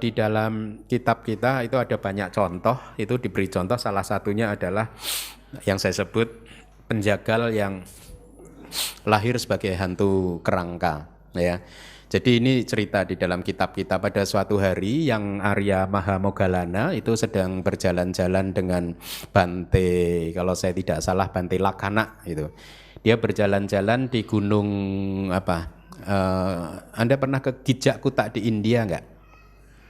Di dalam kitab kita itu ada banyak contoh, itu diberi contoh salah satunya adalah yang saya sebut penjagal yang lahir sebagai hantu kerangka, ya. Jadi ini cerita di dalam kitab kita pada suatu hari yang Arya Mahamogalana itu sedang berjalan-jalan dengan Bante, kalau saya tidak salah Bante Lakana itu. Dia berjalan-jalan di gunung apa? Anda pernah ke Gijak Kuta di India enggak?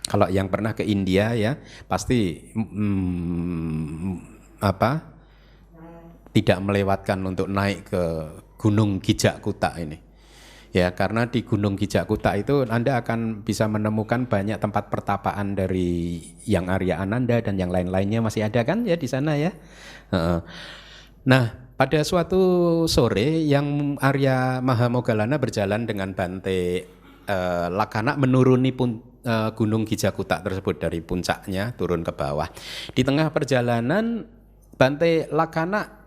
Kalau yang pernah ke India ya pasti apa? Tidak melewatkan untuk naik ke Gunung Gijak Kuta ini. Ya, karena di Gunung Gijak Kuta itu Anda akan bisa menemukan banyak tempat pertapaan dari yang Arya Ananda dan yang lain-lainnya masih ada kan ya di sana ya. Nah, pada suatu sore yang Arya Mahamogalana berjalan dengan Bante Lakana menuruni Gunung Gijak Kuta tersebut dari puncaknya turun ke bawah. Di tengah perjalanan Bante Lakana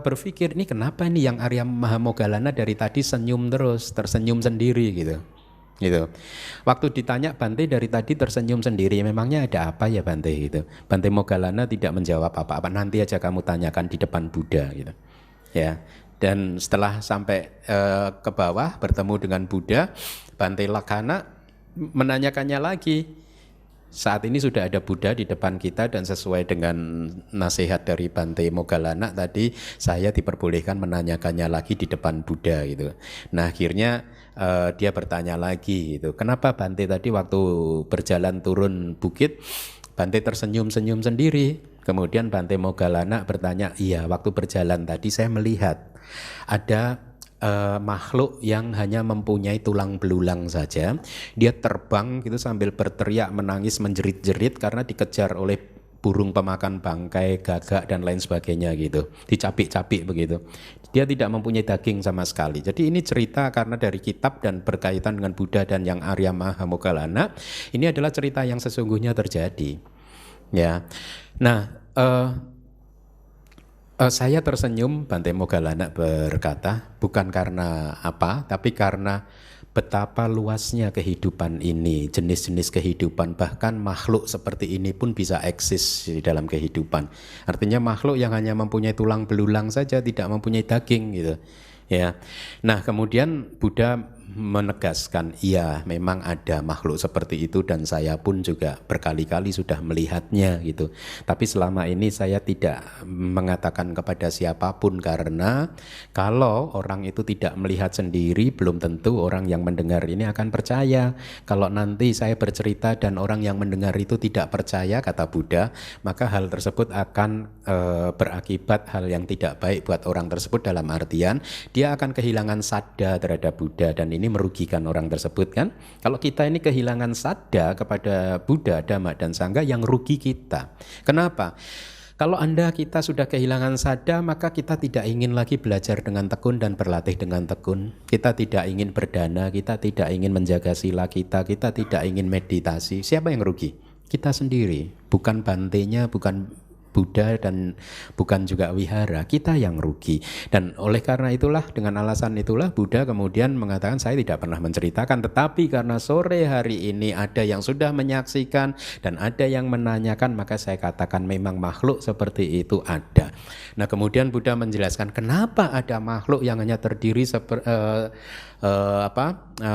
berpikir ini kenapa nih yang Arya Mahamogalana dari tadi senyum terus, tersenyum sendiri gitu. Waktu ditanya Bante dari tadi tersenyum sendiri, memangnya ada apa ya Bante gitu. Bante Mogalana tidak menjawab apa-apa, nanti aja kamu tanyakan di depan Buddha gitu. Ya. Dan setelah sampai ke bawah bertemu dengan Buddha, Bante Lakana menanyakannya lagi. Saat ini sudah ada Buddha di depan kita dan sesuai dengan nasihat dari Bante Mogalana tadi saya diperbolehkan menanyakannya lagi di depan Buddha gitu. Nah akhirnya dia bertanya lagi gitu. Kenapa Bante tadi waktu berjalan turun bukit Bante tersenyum-senyum sendiri? Kemudian Bante Mogalana bertanya, iya waktu berjalan tadi saya melihat ada makhluk yang hanya mempunyai tulang belulang saja. Dia terbang gitu sambil berteriak, menangis, menjerit-jerit karena dikejar oleh burung pemakan bangkai, gagak dan lain sebagainya gitu. Dicapik-capik begitu. Dia tidak mempunyai daging sama sekali. Jadi ini cerita karena dari kitab dan berkaitan dengan Buddha dan yang Arya Mahamogalana. Ini adalah cerita yang sesungguhnya terjadi. Ya. Nah, saya tersenyum, Bante Mogalana berkata, bukan karena apa, tapi karena betapa luasnya kehidupan ini, jenis-jenis kehidupan, bahkan makhluk seperti ini pun bisa eksis di dalam kehidupan. Artinya makhluk yang hanya mempunyai tulang belulang saja, tidak mempunyai daging gitu. Ya. Nah, kemudian Buddha menegaskan, iya memang ada makhluk seperti itu dan saya pun juga berkali-kali sudah melihatnya gitu. Tapi selama ini saya tidak mengatakan kepada siapapun karena kalau orang itu tidak melihat sendiri belum tentu orang yang mendengar ini akan percaya. Kalau nanti saya bercerita dan orang yang mendengar itu tidak percaya kata Buddha, maka hal tersebut akan berakibat hal yang tidak baik buat orang tersebut, dalam artian dia akan kehilangan sadda terhadap Buddha dan ini merugikan orang tersebut kan. Kalau kita ini kehilangan sadda kepada Buddha, Dhamma dan Sangha, yang rugi kita. Kenapa? Kalau kita sudah kehilangan sadda, maka kita tidak ingin lagi belajar dengan tekun dan berlatih dengan tekun. Kita tidak ingin berdana, kita tidak ingin menjaga sila kita tidak ingin meditasi. Siapa yang rugi? Kita sendiri, bukan bantenya, bukan Buddha dan bukan juga wihara, kita yang rugi. Dan oleh karena itulah, dengan alasan itulah Buddha kemudian mengatakan saya tidak pernah menceritakan, tetapi karena sore hari ini ada yang sudah menyaksikan dan ada yang menanyakan, maka saya katakan memang makhluk seperti itu ada. Nah kemudian Buddha menjelaskan kenapa ada makhluk yang hanya terdiri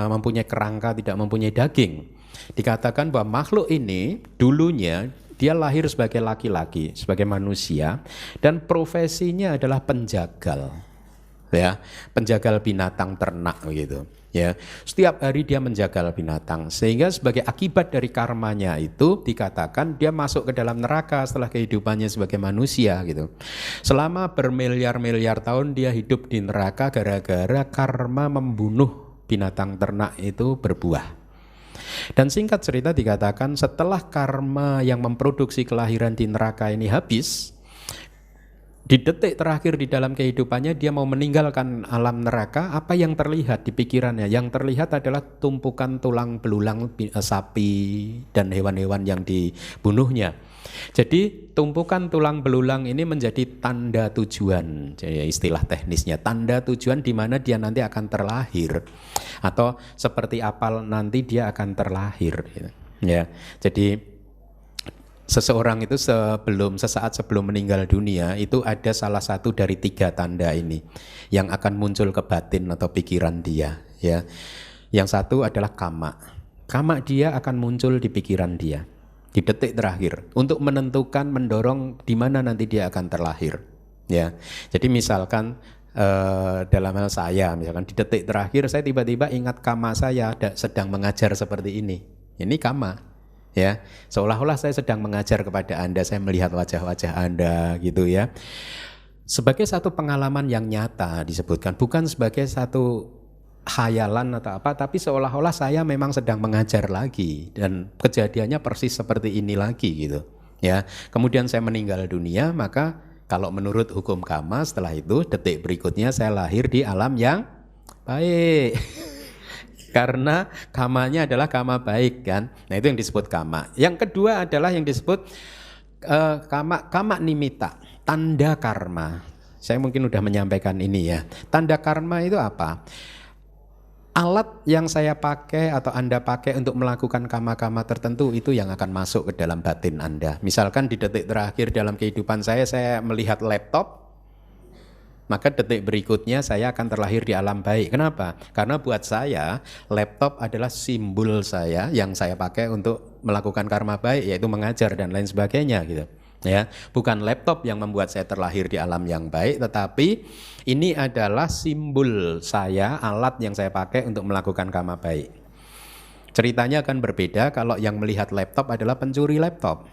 mempunyai kerangka, tidak mempunyai daging. Dikatakan bahwa makhluk ini dulunya dia lahir sebagai laki-laki, sebagai manusia, dan profesinya adalah penjagal, ya, penjagal binatang ternak gitu. Ya, setiap hari dia menjagal binatang, sehingga sebagai akibat dari karmanya itu dikatakan dia masuk ke dalam neraka setelah kehidupannya sebagai manusia gitu. Selama bermiliar-miliar tahun dia hidup di neraka gara-gara karma membunuh binatang ternak itu berbuah. Dan singkat cerita dikatakan setelah karma yang memproduksi kelahiran di neraka ini habis, di detik terakhir di dalam kehidupannya dia mau meninggalkan alam neraka, apa yang terlihat di pikirannya? Yang terlihat adalah tumpukan tulang belulang sapi dan hewan-hewan yang dibunuhnya. Jadi tumpukan tulang belulang ini menjadi tanda tujuan, jadi istilah teknisnya tanda tujuan di mana dia nanti akan terlahir, atau seperti apa nanti dia akan terlahir. Ya, jadi seseorang itu sesaat sebelum meninggal dunia itu ada salah satu dari 3 tanda ini yang akan muncul ke batin atau pikiran dia. Ya, yang satu adalah kama. Kama dia akan muncul di pikiran dia di detik terakhir untuk menentukan, mendorong di mana nanti dia akan terlahir. Ya, jadi misalkan dalam hal saya, misalkan di detik terakhir saya tiba-tiba ingat kama saya sedang mengajar seperti ini. Ini kama, ya. Seolah-olah saya sedang mengajar kepada Anda, saya melihat wajah-wajah Anda gitu ya. Sebagai satu pengalaman yang nyata disebutkan, bukan sebagai satu khayalan atau apa, tapi seolah-olah saya memang sedang mengajar lagi dan kejadiannya persis seperti ini lagi gitu. Ya. Kemudian saya meninggal dunia, maka kalau menurut hukum kama setelah itu detik berikutnya saya lahir di alam yang baik. Karena kamanya adalah kama baik kan. Nah itu yang disebut kama. Yang kedua adalah yang disebut kama nimitta, tanda karma. Saya mungkin udah menyampaikan ini ya. Tanda karma itu apa? Alat yang saya pakai atau Anda pakai untuk melakukan kama-kama tertentu itu yang akan masuk ke dalam batin Anda. Misalkan di detik terakhir dalam kehidupan saya melihat laptop, maka detik berikutnya saya akan terlahir di alam baik. Kenapa? Karena buat saya laptop adalah simbol saya yang saya pakai untuk melakukan karma baik, yaitu mengajar dan lain sebagainya gitu. Ya, bukan laptop yang membuat saya terlahir di alam yang baik, tetapi ini adalah simbol saya, alat yang saya pakai untuk melakukan karma baik. Ceritanya akan berbeda kalau yang melihat laptop adalah pencuri laptop.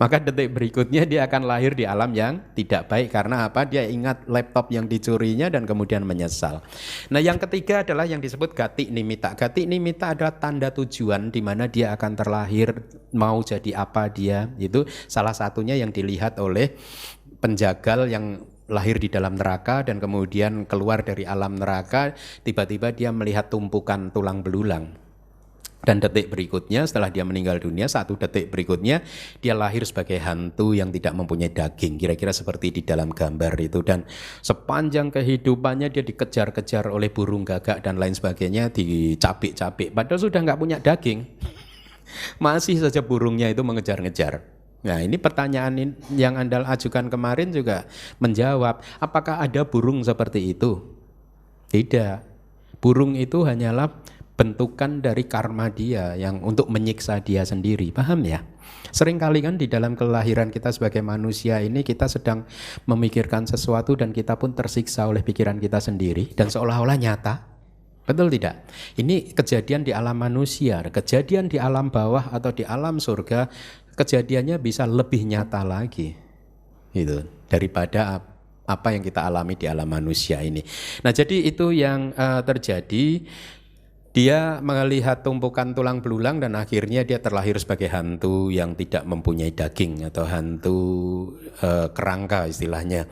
Maka detik berikutnya dia akan lahir di alam yang tidak baik. Karena apa? Dia ingat laptop yang dicurinya dan kemudian menyesal. Nah yang ketiga adalah yang disebut gati nimitta. Gati nimitta adalah tanda tujuan di mana dia akan terlahir, mau jadi apa dia. Itu salah satunya yang dilihat oleh penjagal yang lahir di dalam neraka dan kemudian keluar dari alam neraka. Tiba-tiba dia melihat tumpukan tulang belulang. Dan detik berikutnya setelah dia meninggal dunia, 1 detik berikutnya dia lahir sebagai hantu yang tidak mempunyai daging. Kira-kira seperti di dalam gambar itu. Dan sepanjang kehidupannya dia dikejar-kejar oleh burung gagak dan lain sebagainya, dicapik-capik. Padahal sudah nggak punya daging. Masih saja burungnya itu mengejar-ngejar. Nah ini pertanyaan yang Anda ajukan kemarin juga menjawab. Apakah ada burung seperti itu? Tidak. Burung itu hanyalah bentukan dari karma dia yang untuk menyiksa dia sendiri. Paham ya? Seringkali kan di dalam kelahiran kita sebagai manusia ini kita sedang memikirkan sesuatu dan kita pun tersiksa oleh pikiran kita sendiri dan seolah-olah nyata. Betul tidak? Ini kejadian di alam manusia. Kejadian di alam bawah atau di alam surga, kejadiannya bisa lebih nyata lagi. Itu daripada apa yang kita alami di alam manusia ini. Nah, jadi itu yang terjadi. Dia melihat tumpukan tulang belulang dan akhirnya dia terlahir sebagai hantu yang tidak mempunyai daging atau hantu kerangka istilahnya.